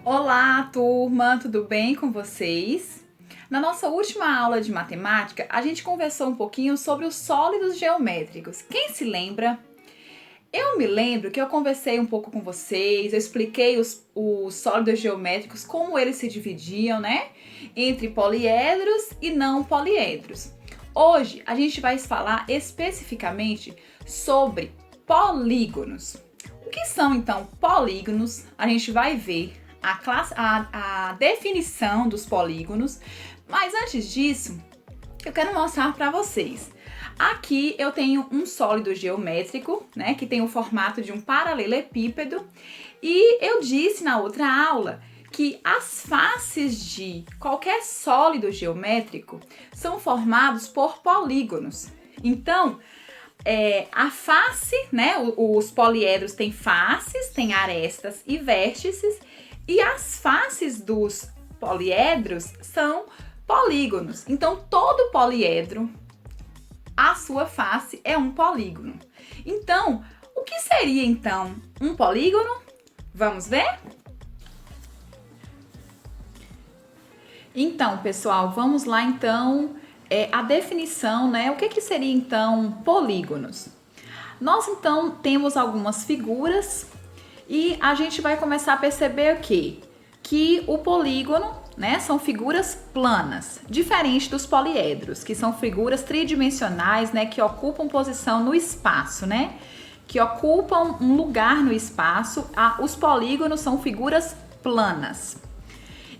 Olá, turma, tudo bem com vocês? Na nossa última aula de matemática, a gente conversou um pouquinho sobre os sólidos geométricos. Quem se lembra? Eu me lembro que eu conversei um pouco com vocês, eu expliquei os sólidos geométricos, como eles se dividiam, né? Entre poliedros e não poliedros. Hoje a gente vai falar especificamente sobre polígonos. O que são então polígonos? A gente vai ver a definição dos polígonos, mas antes disso, eu quero mostrar para vocês. Aqui eu tenho um sólido geométrico, né, que tem o formato de um paralelepípedo, e eu disse na outra aula que as faces de qualquer sólido geométrico são formados por polígonos. Então, a face, né, os poliedros têm faces, têm arestas e vértices, e as faces dos poliedros são polígonos. Então, todo poliedro, a sua face é um polígono. Então, o que seria então um polígono? Vamos ver? Então, pessoal, vamos lá então a definição, né? O que seria então polígonos? Nós então temos algumas figuras e a gente vai começar a perceber o quê? Que o polígono, né, são figuras planas, diferente dos poliedros, que são figuras tridimensionais, né, que ocupam posição no espaço, né? Que ocupam um lugar no espaço. Os polígonos são figuras planas.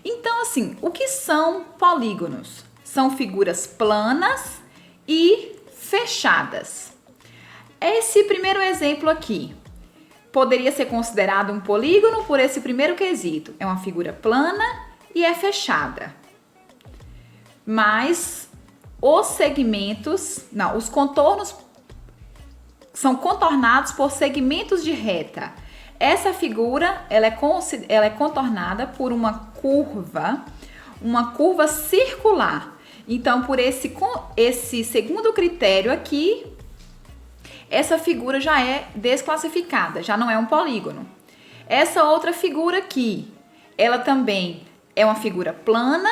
Então, assim, o que são polígonos? São figuras planas e fechadas. Esse primeiro exemplo aqui poderia ser considerado um polígono por esse primeiro quesito. É uma figura plana e é fechada. Mas os contornos são contornados por segmentos de reta. Essa figura, ela é contornada por uma curva circular. Então, por esse segundo critério aqui, essa figura já é desclassificada, já não é um polígono. Essa outra figura aqui, ela também é uma figura plana,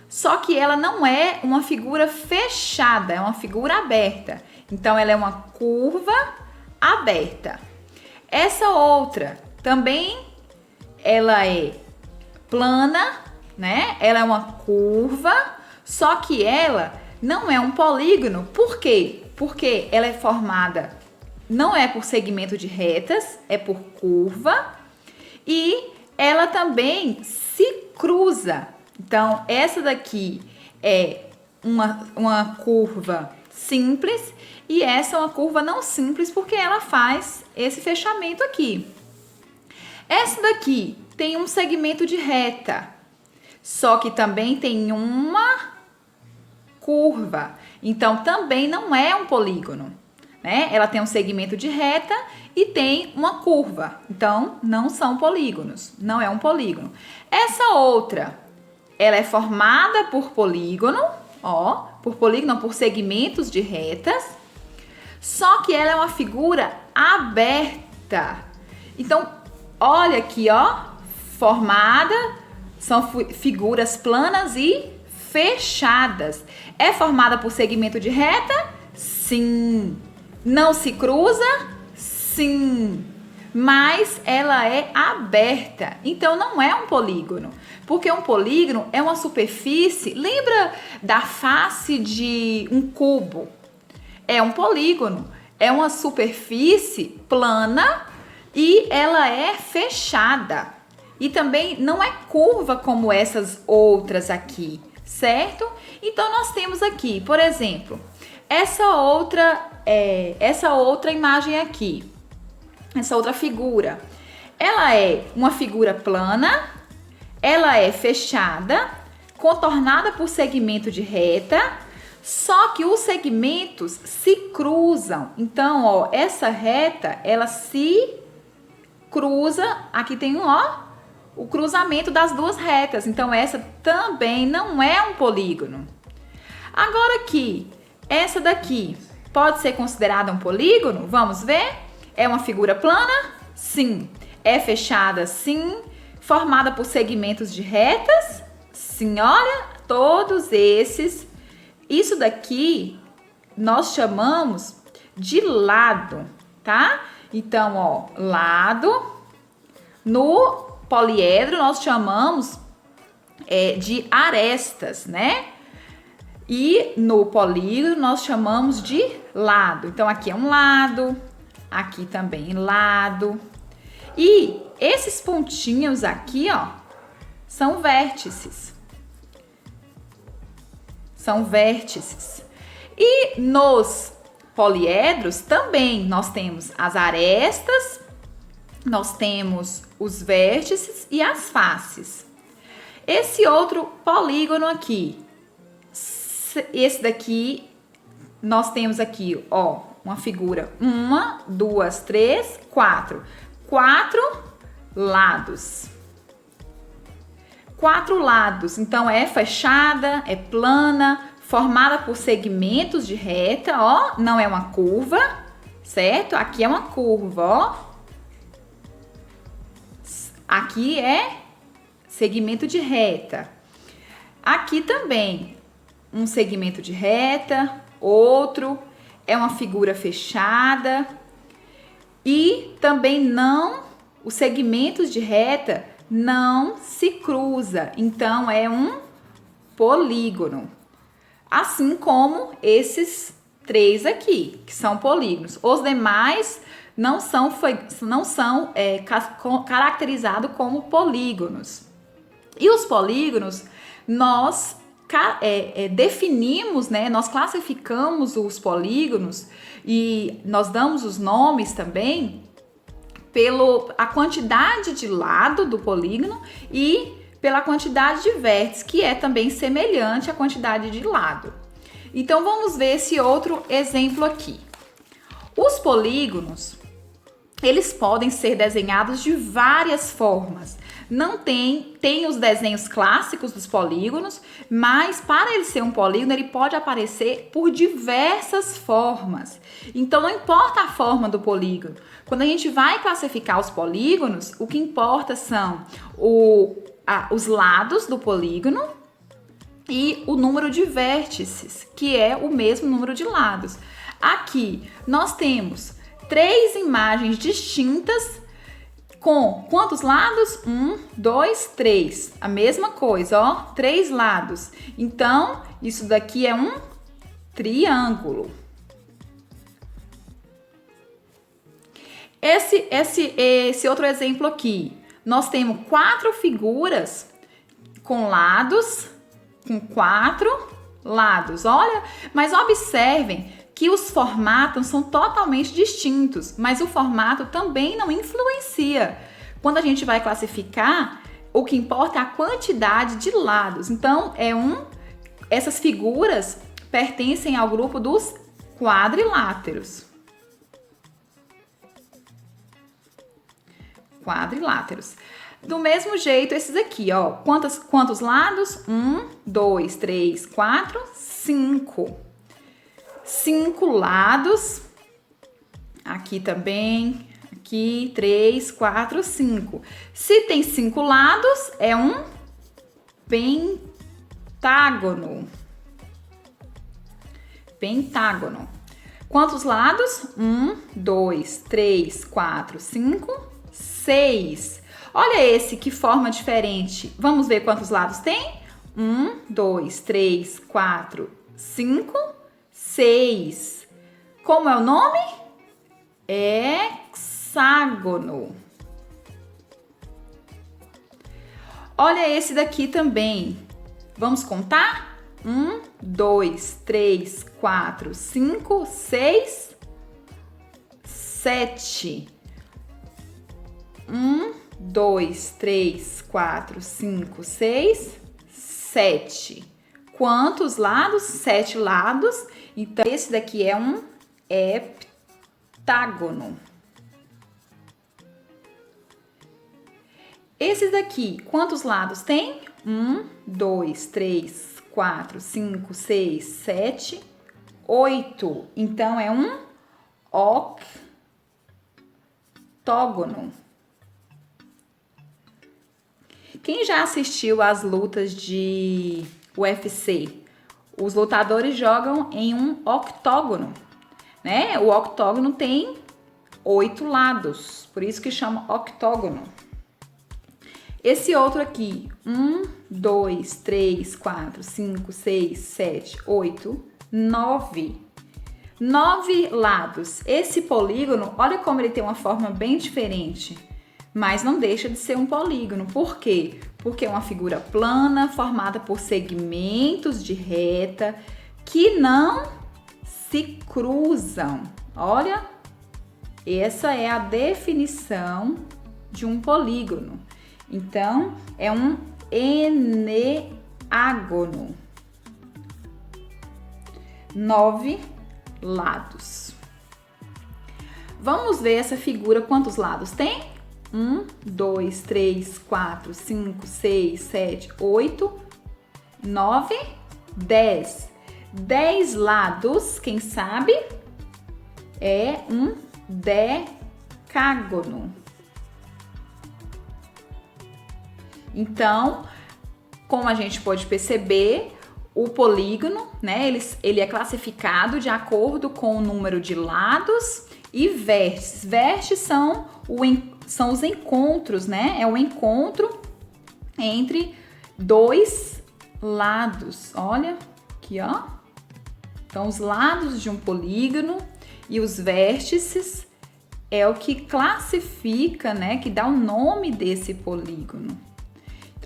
só que ela não é uma figura fechada, é uma figura aberta. Então, ela é uma curva aberta. Essa outra também, ela é plana, né? Ela é uma curva, só que ela não é um polígono. Por quê? Porque ela é formada, não é por segmento de retas, é por curva, e ela também se cruza. Então, essa daqui é uma curva simples e essa é uma curva não simples porque ela faz esse fechamento aqui. Essa daqui tem um segmento de reta, só que também tem uma curva. Então, também não é um polígono, né? Ela tem um segmento de reta e tem uma curva. Então, não são polígonos, não é um polígono. Essa outra, ela é formada por polígono, por segmentos de retas, só que ela é uma figura aberta. Então, olha aqui, formada, são figuras planas e fechadas. É formada por segmento de reta? Sim. Não se cruza? Sim. Mas ela é aberta. Então não é um polígono. Porque um polígono é uma superfície. Lembra da face de um cubo? É um polígono. É uma superfície plana e ela é fechada. E também não é curva como essas outras aqui, certo? Então, nós temos aqui, por exemplo, essa outra imagem aqui, essa outra figura. Ela é uma figura plana, ela é fechada, contornada por segmento de reta, só que os segmentos se cruzam. Então, essa reta, ela se cruza, aqui tem o cruzamento das duas retas. Então, essa também não é um polígono. Agora aqui, essa daqui pode ser considerada um polígono? Vamos ver? É uma figura plana? Sim. É fechada? Sim. Formada por segmentos de retas. Sim, olha, todos esses. Isso daqui nós chamamos de lado, tá? Então, ó, lado. No poliedro nós chamamos de arestas, né? E no polígono nós chamamos de lado. Então, aqui é um lado, aqui também lado. E esses pontinhos aqui, ó, são vértices. São vértices. E nos poliedros também nós temos as arestas, nós temos os vértices e as faces. Esse outro polígono aqui, esse daqui, nós temos aqui, ó, uma figura, 1, 2, 3, 4. 4 lados. 4 lados, então é fechada, é plana, formada por segmentos de reta, ó, não é uma curva, certo? Aqui é uma curva, ó. Aqui é segmento de reta. Aqui também, um segmento de reta, outro, é uma figura fechada. E também não, os segmentos de reta não se cruza, então é um polígono. Assim como esses 3 aqui, que são polígonos. Os demais não são caracterizados como polígonos. E os polígonos, nós definimos, né? Nós classificamos os polígonos e nós damos os nomes também pela quantidade de lado do polígono e pela quantidade de vértices, que é também semelhante à quantidade de lado. Então, vamos ver esse outro exemplo aqui. Os polígonos, eles podem ser desenhados de várias formas. Não tem os desenhos clássicos dos polígonos, mas para ele ser um polígono, ele pode aparecer por diversas formas. Então, não importa a forma do polígono. Quando a gente vai classificar os polígonos, o que importa são os lados do polígono e o número de vértices, que é o mesmo número de lados. Aqui, nós temos 3 imagens distintas com quantos lados? 1, 2, 3. A mesma coisa, ó, 3 lados. Então, isso daqui é um triângulo. Esse outro exemplo aqui, nós temos 4 figuras com lados, com 4 lados. Olha, mas observem que os formatos são totalmente distintos, mas o formato também não influencia. Quando a gente vai classificar, o que importa é a quantidade de lados. Então, essas figuras pertencem ao grupo dos quadriláteros. Quadriláteros. Do mesmo jeito, esses aqui, ó. Quantos lados? 1, 2, 3, 4, 5. 5 lados. Aqui também. Aqui, 3, 4, 5. Se tem 5 lados, é um pentágono. Pentágono. Quantos lados? 1, 2, 3, 4, 5, 6. Olha esse, que forma diferente. Vamos ver quantos lados tem? 1, 2, 3, 4, 5, 6. Como é o nome? Hexágono. Olha esse daqui também. Vamos contar? 1, 2, 3, 4, 5, 6, 7. 1, 2, 3, 4, 5, 6, 7. Quantos lados? 7 lados. Então, esse daqui é um heptágono. Esse daqui, quantos lados tem? 1, 2, 3, 4, 5, 6, 7, 8. Então, é um octógono. Quem já assistiu às lutas de UFC? Os lutadores jogam em um octógono, né? O octógono tem 8 lados, por isso que chama octógono. Esse outro aqui, 1, 2, 3, 4, 5, 6, 7, 8, 9. 9 lados. Esse polígono, olha como ele tem uma forma bem diferente, mas não deixa de ser um polígono. Por quê? Porque é uma figura plana, formada por segmentos de reta que não se cruzam. Olha, essa é a definição de um polígono. Então, é um eneágono. 9 lados. Vamos ver essa figura, quantos lados tem? 1, 2, 3, 4, 5, 6, 7, 8, 9, 10. 10 lados, quem sabe? É um decágono. Então, como a gente pode perceber, o polígono, né, ele é classificado de acordo com o número de lados e vértices. Vértices são os encontros, né? É o encontro entre dois lados. Olha aqui, ó. Então, os lados de um polígono e os vértices é o que classifica, né? Que dá o nome desse polígono.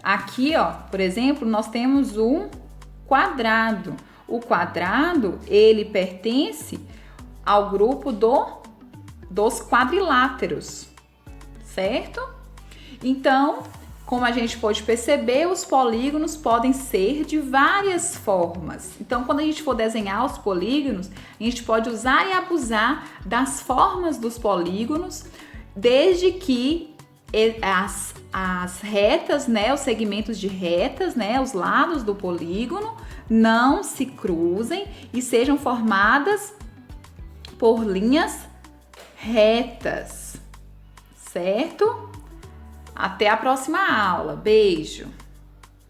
Aqui, ó, por exemplo, nós temos um quadrado. O quadrado, ele pertence ao grupo dos quadriláteros, certo? Então, como a gente pode perceber, os polígonos podem ser de várias formas. Então, quando a gente for desenhar os polígonos, a gente pode usar e abusar das formas dos polígonos, desde que as retas, né, os segmentos de retas, né, os lados do polígono não se cruzem e sejam formadas por linhas retas, certo? Até a próxima aula. Beijo!